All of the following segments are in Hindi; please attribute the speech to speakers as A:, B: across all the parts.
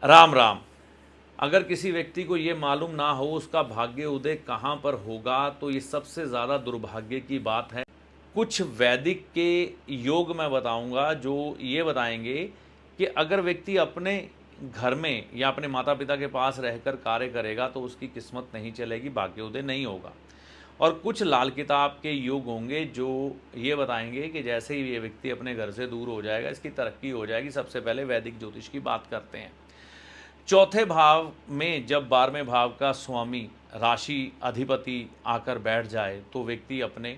A: राम राम। अगर किसी व्यक्ति को ये मालूम ना हो उसका भाग्य उदय कहाँ पर होगा तो ये सबसे ज़्यादा दुर्भाग्य की बात है। कुछ वैदिक के योग मैं बताऊंगा जो ये बताएंगे कि अगर व्यक्ति अपने घर में या अपने माता पिता के पास रहकर कार्य करेगा तो उसकी किस्मत नहीं चलेगी, भाग्योदय नहीं होगा। और कुछ लाल किताब के योग होंगे जो ये बताएंगे कि जैसे ही ये व्यक्ति अपने घर से दूर हो जाएगा इसकी तरक्की हो जाएगी। सबसे पहले वैदिक ज्योतिष की बात करते हैं। चौथे भाव में जब 12वें भाव का स्वामी राशि अधिपति आकर बैठ जाए तो व्यक्ति अपने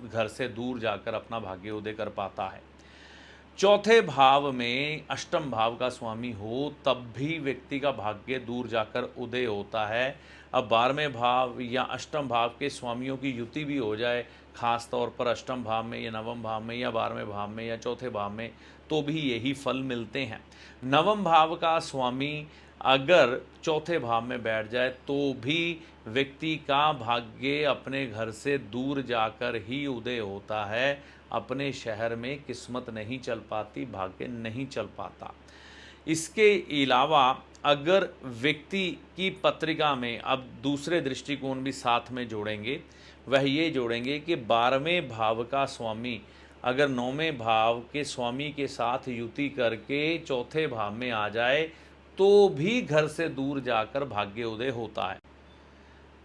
A: घर से दूर जाकर अपना भाग्योदय कर पाता है। चौथे भाव में अष्टम भाव का स्वामी हो तब भी व्यक्ति का भाग्य दूर जाकर उदय होता है। अब 12वें भाव या अष्टम भाव के स्वामियों की युति भी हो जाए, खास तौर पर अष्टम भाव में या नवम भाव में या 12वें भाव में या चौथे भाव में, तो भी यही फल मिलते हैं। नवम भाव का स्वामी अगर चौथे भाव में बैठ जाए तो भी व्यक्ति का भाग्य अपने घर से दूर जाकर ही उदय होता है। अपने शहर में किस्मत नहीं चल पाती, भाग्य नहीं चल पाता। इसके अलावा अगर व्यक्ति की पत्रिका में अब दूसरे दृष्टिकोण भी साथ में जोड़ेंगे, वह ये जोड़ेंगे कि 12वें भाव का स्वामी अगर 9वें भाव के स्वामी के साथ युति करके चौथे भाव में आ जाए तो भी घर से दूर जाकर भाग्योदय होता है।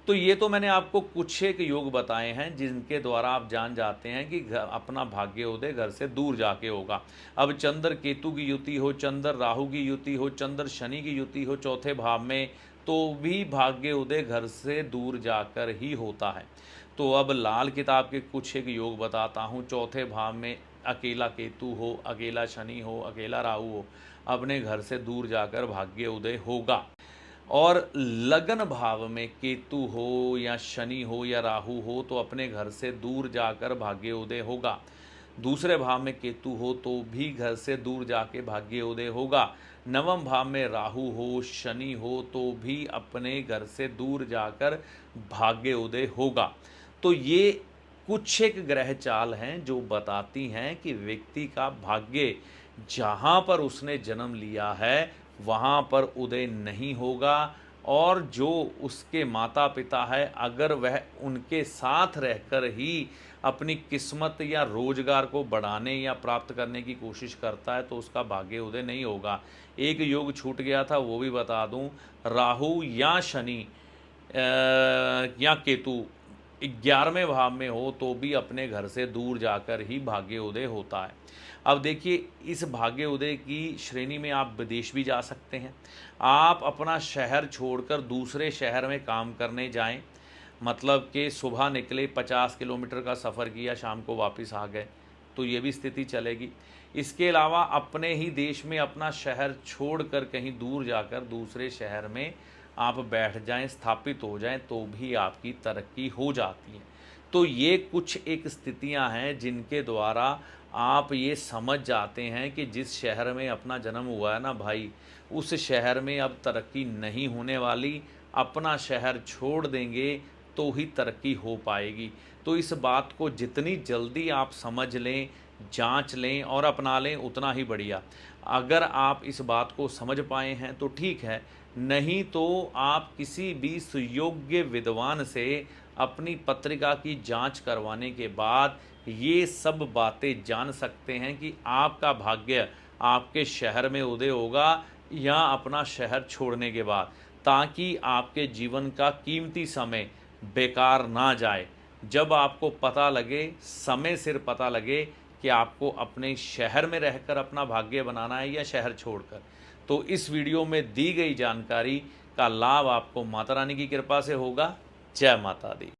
A: तो ये तो मैंने आपको कुछ एक योग बताए हैं जिनके द्वारा आप जान जाते हैं कि अपना भाग्योदय घर से दूर जाके होगा। अब चंद्र केतु की युति हो, चंद्र राहु की युति हो, चंद्र शनि की युति हो चौथे भाव में, तो भी भाग्योदय घर से दूर जाकर ही होता है। तो अब लाल किताब के कुछ एक योग बताता हूँ। चौथे भाव में अकेला केतु हो, अकेला शनि हो, अकेला राहु हो, अपने घर से दूर जाकर भाग्योदय होगा। और लगन भाव में केतु हो या शनि हो या राहु हो तो अपने घर से दूर जाकर भाग्योदय होगा। दूसरे भाव में केतु हो तो भी घर से दूर जाके भाग्योदय होगा। नवम भाव में राहु हो, शनि हो तो भी अपने घर से दूर जाकर भाग्योदय होगा। तो ये कुछ एक ग्रह चाल हैं जो बताती हैं कि व्यक्ति का भाग्य जहाँ पर उसने जन्म लिया है वहाँ पर उदय नहीं होगा। और जो उसके माता पिता है अगर वह उनके साथ रहकर ही अपनी किस्मत या रोजगार को बढ़ाने या प्राप्त करने की कोशिश करता है तो उसका भाग्योदय नहीं होगा। एक योग छूट गया था वो भी बता दूं, राहु या शनि या केतु 11वें भाव में हो तो भी अपने घर से दूर जाकर ही भाग्योदय होता है। अब देखिए, इस भाग्योदय की श्रेणी में आप विदेश भी जा सकते हैं। आप अपना शहर छोड़कर दूसरे शहर में काम करने जाएं, मतलब कि सुबह निकले 50 किलोमीटर का सफ़र किया, शाम को वापस आ गए, तो ये भी स्थिति चलेगी। इसके अलावा अपने ही देश में अपना शहर छोड़कर कहीं दूर जाकर दूसरे शहर में आप बैठ जाएं, स्थापित हो जाएं, तो भी आपकी तरक्की हो जाती है। तो ये कुछ एक स्थितियां हैं जिनके द्वारा आप ये समझ जाते हैं कि जिस शहर में अपना जन्म हुआ है ना भाई, उस शहर में अब तरक्की नहीं होने वाली। अपना शहर छोड़ देंगे तो ही तरक्की हो पाएगी। तो इस बात को जितनी जल्दी आप समझ लें, जांच लें और अपना लें उतना ही बढ़िया। अगर आप इस बात को समझ पाए हैं तो ठीक है, नहीं तो आप किसी भी सुयोग्य विद्वान से अपनी पत्रिका की जांच करवाने के बाद ये सब बातें जान सकते हैं कि आपका भाग्य आपके शहर में उदय होगा या अपना शहर छोड़ने के बाद, ताकि आपके जीवन का कीमती समय बेकार ना जाए। जब आपको पता लगे, समय सिर पता लगे कि आपको अपने शहर में रहकर अपना भाग्य बनाना है या शहर छोड़कर, तो इस वीडियो में दी गई जानकारी का लाभ आपको माता रानी की कृपा से होगा। जय माता दी।